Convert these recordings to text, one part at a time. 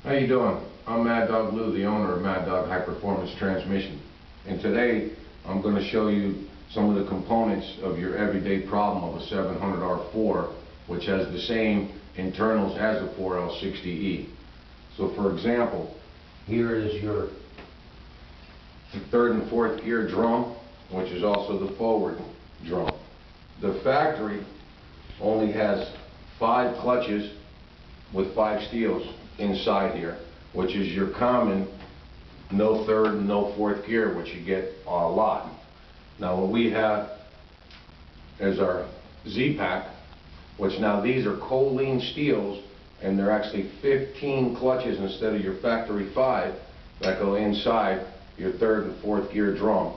How you doing? I'm Mad Dog Lou, the owner of Mad Dog High Performance Transmission. And today I'm going to show you some of the components of your everyday problem of a 700R4, which has the same internals as a 4L60E. So for example, here is your third and fourth gear drum, which is also the forward drum. The factory only has 5 clutches with 5 steels inside here, which is your common no third and no fourth gear, which you get a lot. Now what we have is our Z-Pack, which now these are choline steels, and they're actually 15 clutches instead of your factory 5 that go inside your third and fourth gear drum,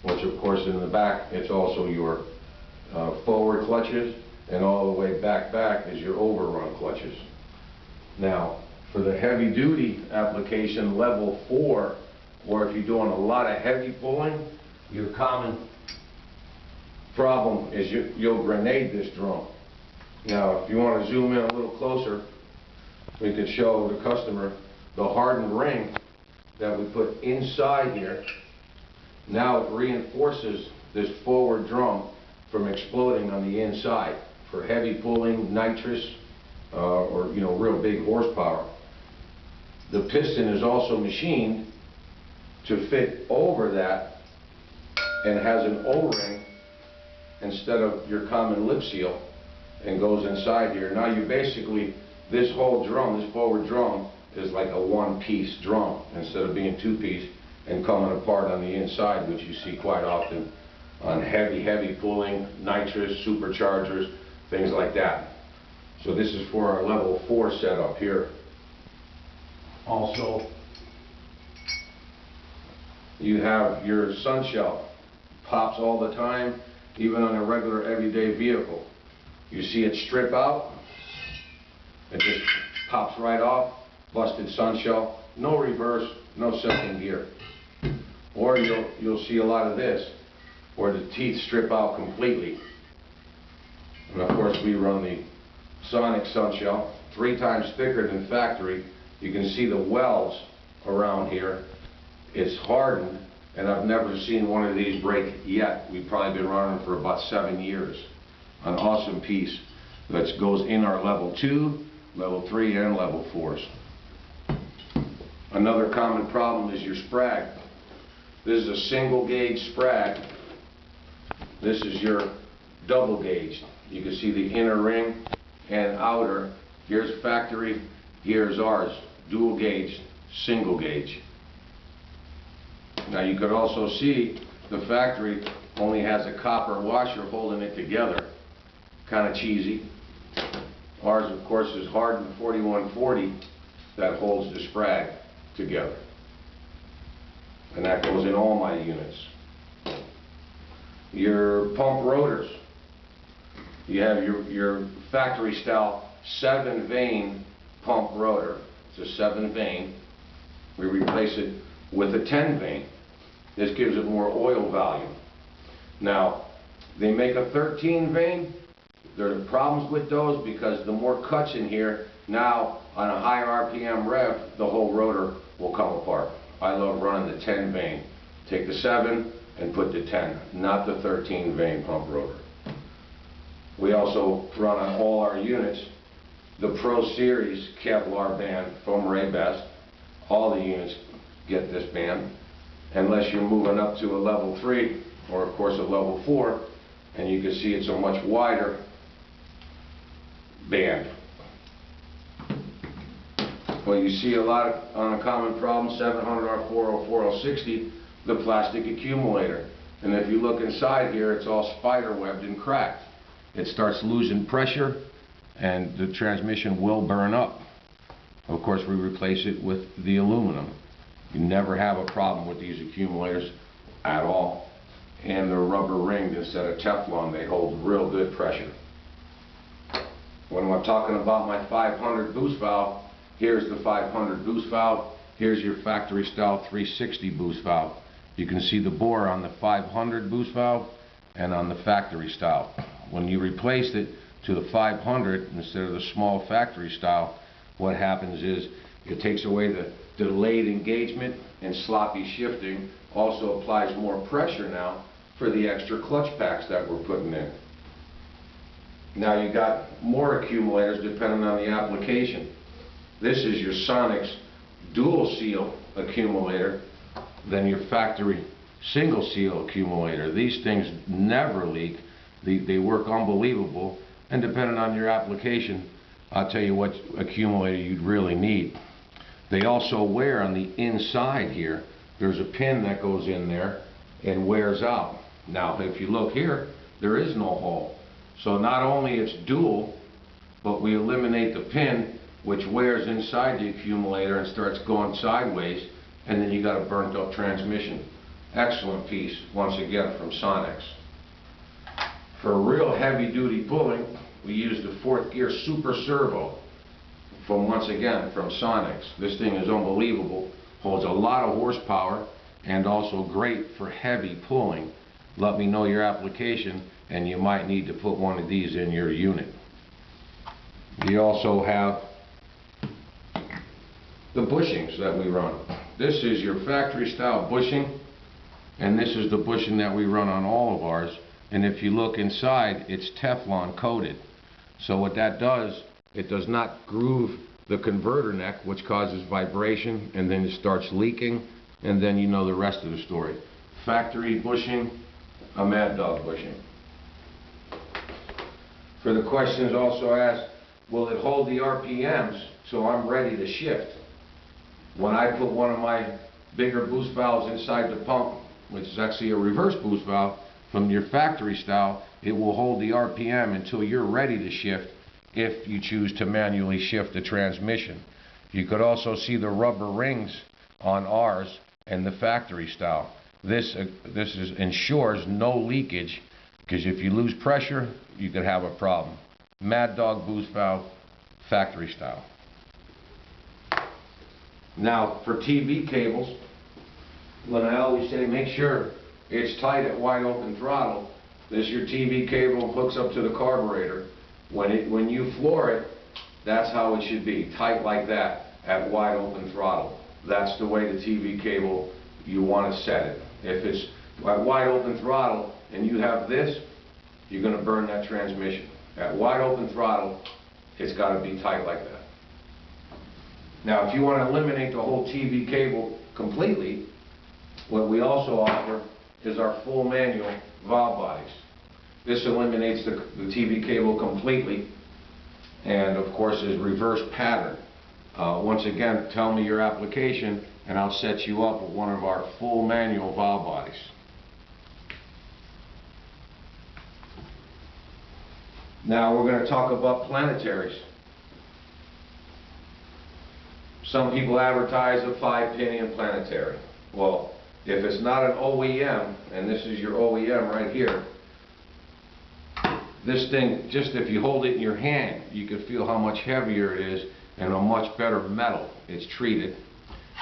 which of course in the back it's also your forward clutches, and all the way back is your overrun clutches. Now for the heavy duty application level 4, or if you're doing a lot of heavy pulling, your common problem is you'll grenade this drum. Now if you want to zoom in a little closer, we could show the customer the hardened ring that we put inside here. Now it reinforces this forward drum from exploding on the inside for heavy pulling, nitrous, or real big horsepower. The piston is also machined to fit over that and has an O-ring instead of your common lip seal, and goes inside here. Now you basically, this whole drum, this forward drum, is like a one-piece drum instead of being two-piece and coming apart on the inside, which you see quite often on heavy pulling, nitrous, superchargers, things like that. So this is for our level 4 setup here. Also, you have your sun shell. Pops all the time, even on a regular everyday vehicle. You see it strip out, it just pops right off, busted sun shell, no reverse, no second gear. Or you'll see a lot of this, where the teeth strip out completely. And of course we run the Sonic sun shell, 3 times thicker than factory. You can see the welds around here. It's hardened, and I've never seen one of these break yet. We've probably been running for about 7 years. An awesome piece that goes in our level 2, level 3, and level 4s. Another common problem is your sprag. This is a single gauge sprag. This is your double gauge. You can see the inner ring and outer. Here's factory, here's ours. Dual gauge, single gauge. Now you could also see the factory only has a copper washer holding it together. Kind of cheesy. Ours of course is hardened 4140 that holds the sprag together. And that goes in all my units. Your pump rotors. You have your factory style 7-vane pump rotor. It's a 7-vane. We replace it with a 10-vane. This gives it more oil volume. Now, they make a 13-vane. There are problems with those because the more cuts in here, now on a higher RPM rev, the whole rotor will come apart. I love running the 10-vane. Take the 7 and put the 10, not the 13-vane pump rotor. We also run on all our units the Pro Series Kevlar band foam ray best. All the units get this band, unless you're moving up to a level 3 or of course a level 4, and you can see it's a much wider band. Well, you see a lot on a common problem, 700R4 or 4L60, the plastic accumulator. And if you look inside here, it's all spider webbed and cracked. It starts losing pressure and the transmission will burn up. Of course, we replace it with the aluminum. You never have a problem with these accumulators at all. And they're rubber ringed instead of Teflon. They hold real good pressure. When I'm talking about my 500 boost valve, here's the 500 boost valve. Here's your factory style 360 boost valve. You can see the bore on the 500 boost valve and on the factory style. When you replace it to the 500 instead of the small factory style, what happens is It takes away the delayed engagement and sloppy shifting. Also applies more pressure now for the extra clutch packs that we're putting in. Now you got more accumulators depending on the application. This is your Sonex dual seal accumulator, then your factory single seal accumulator. These things never leak. They work unbelievable, and depending on your application, I'll tell you what accumulator you'd really need. They also wear on the inside here. There's a pin that goes in there and wears out. Now if you look here, there is no hole. So not only it's dual, but we eliminate the pin which wears inside the accumulator and starts going sideways, and then you got a burnt up transmission. Excellent piece, once again, from Sonex. For real heavy duty pulling, we use the 4th gear Super Servo once again from Sonex. This thing is unbelievable, holds a lot of horsepower, and also great for heavy pulling. Let me know your application, and you might need to put one of these in your unit. You also have the bushings that we run. This is your factory style bushing, and this is the bushing that we run on all of ours. And if you look inside, it's Teflon coated. So what that does, it does not groove the converter neck, which causes vibration, and then it starts leaking, and then you know the rest of the story. Factory bushing, a Mad Dog bushing. For the questions also asked, will it hold the RPMs so I'm ready to shift? When I put one of my bigger boost valves inside the pump, which is actually a reverse boost valve, from your factory style, it will hold the RPM until you're ready to shift if you choose to manually shift the transmission. You could also see the rubber rings on ours and the factory style. This ensures no leakage, because if you lose pressure, you could have a problem. Mad Dog boost valve, factory style. Now for TV cables, when I always say make sure it's tight at wide open throttle, this your TV cable hooks up to the carburetor. When you floor it, that's how it should be, tight like that at wide open throttle. That's the way the TV cable, you want to set it. If it's at wide open throttle and you have this, you're going to burn that transmission. At wide open throttle, it's got to be tight like that. Now if you want to eliminate the whole TV cable completely, what we also offer is our full manual valve bodies. This eliminates the TV cable completely, and of course is reverse pattern. Once again, tell me your application and I'll set you up with one of our full manual valve bodies. Now we're going to talk about planetaries. Some people advertise a 5-pinion planetary. Well, if it's not an OEM, and this is your OEM right here, this thing, just if you hold it in your hand, you can feel how much heavier it is and a much better metal it's treated.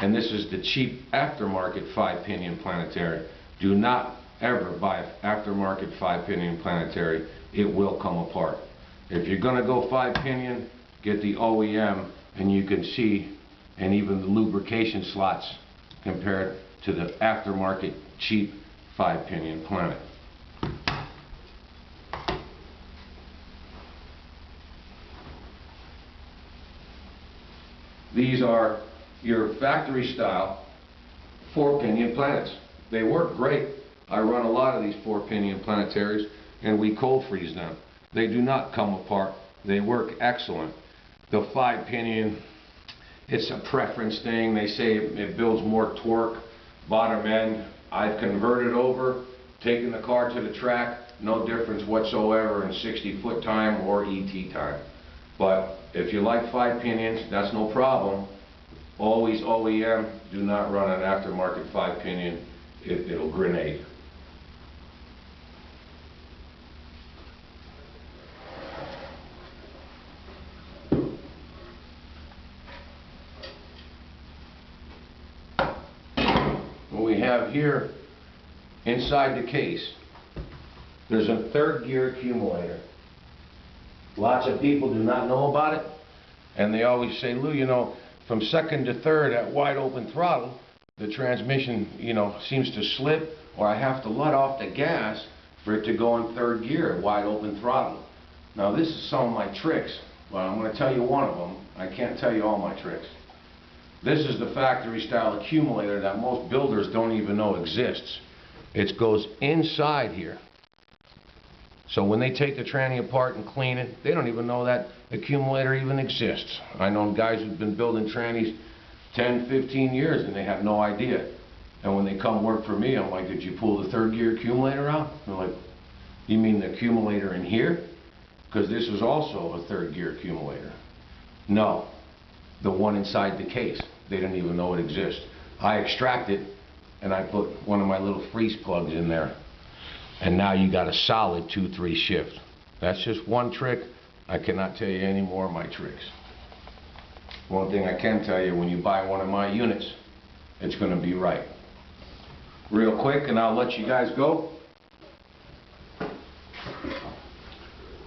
And this is the cheap aftermarket 5-pinion planetary. Do not ever buy an aftermarket 5-pinion planetary. It will come apart. If you're going to go 5-pinion, get the OEM, and you can see, and even the lubrication slots compared to the aftermarket cheap 5-pinion planet. These are your factory style 4-pinion planets. They work great. I run a lot of these 4-pinion planetaries, and we cold freeze them. They do not come apart. They work excellent. The 5-pinion, it's a preference thing. They say it builds more torque, bottom end. I've converted over, taken the car to the track, no difference whatsoever in 60-foot time or ET time. But if you like 5-pinions, that's no problem. Always OEM, do not run an aftermarket 5-pinion. It'll grenade. What we have here inside the case, there's a 3rd gear accumulator. Lots of people do not know about it, and they always say, Lou, you know, from second to third at wide open throttle, the transmission, seems to slip, or I have to let off the gas for it to go in third gear at wide open throttle. Now this is some of my tricks. Well, I'm going to tell you one of them. I can't tell you all my tricks. This is the factory style accumulator that most builders don't even know exists. It goes inside here. So when they take the tranny apart and clean it, they don't even know that accumulator even exists. I know guys who've been building trannies 10, 15 years and they have no idea. And when they come work for me, I'm like, did you pull the third gear accumulator out? They're like, you mean the accumulator in here? Because this is also a third gear accumulator. No, the one inside the case. They didn't even know it exists. I extract it and I put one of my little freeze plugs in there. And now you got a solid 2-3 shift. That's just one trick. I cannot tell you any more of my tricks. One thing I can tell you, when you buy one of my units, it's going to be right. Real quick, and I'll let you guys go.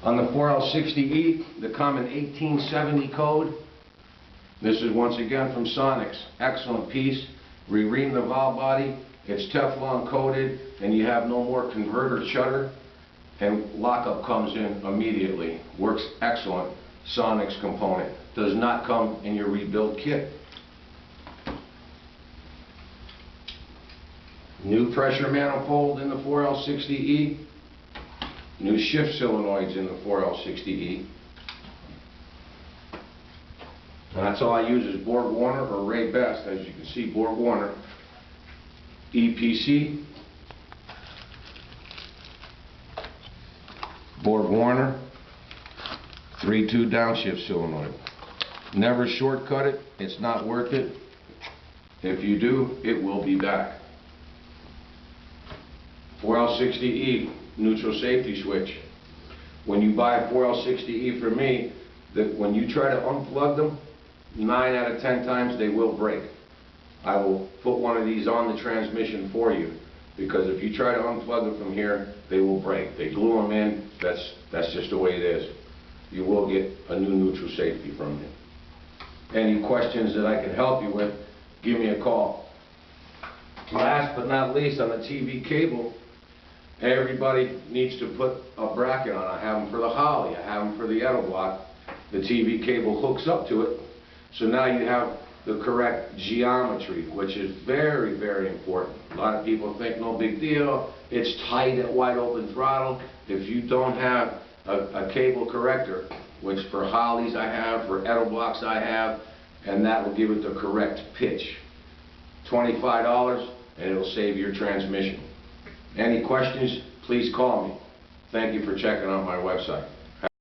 On the 4L60E, the common 1870 code, this is once again from Sonic's. Excellent piece. Re-ream the valve body. It's Teflon coated, and you have no more converter shutter, and lockup comes in immediately. Works excellent. Sonic's component. Does not come in your rebuild kit. New pressure manifold in the 4L60E. New shift solenoids in the 4L60E. And that's all I use is Borg Warner or Ray Best. As you can see, Borg Warner. EPC. Borg Warner. 3-2 downshift solenoid. Never shortcut it. It's not worth it. If you do, it will be back. 4L60E neutral safety switch. When you buy a 4L60E from me, when you try to unplug them, 9 out of 10 times they will break. I will put one of these on the transmission for you, because if you try to unplug them from here, they will break. They glue them in. That's just the way it is. You will get a new neutral safety from me. Any questions that I can help you with, give me a call. Last but not least, on the TV cable, everybody needs to put a bracket on. I have them for the Holly, I have them for the Edel block. The TV cable hooks up to it, so now you have the correct geometry, which is very, very important. A lot of people think no big deal, it's tight at wide open throttle. If you don't have a cable corrector, which for Hollies I have, for Edel blocks I have, and that will give it the correct pitch. $25 and it'll save your transmission. Any questions, please call me. Thank you for checking out my website.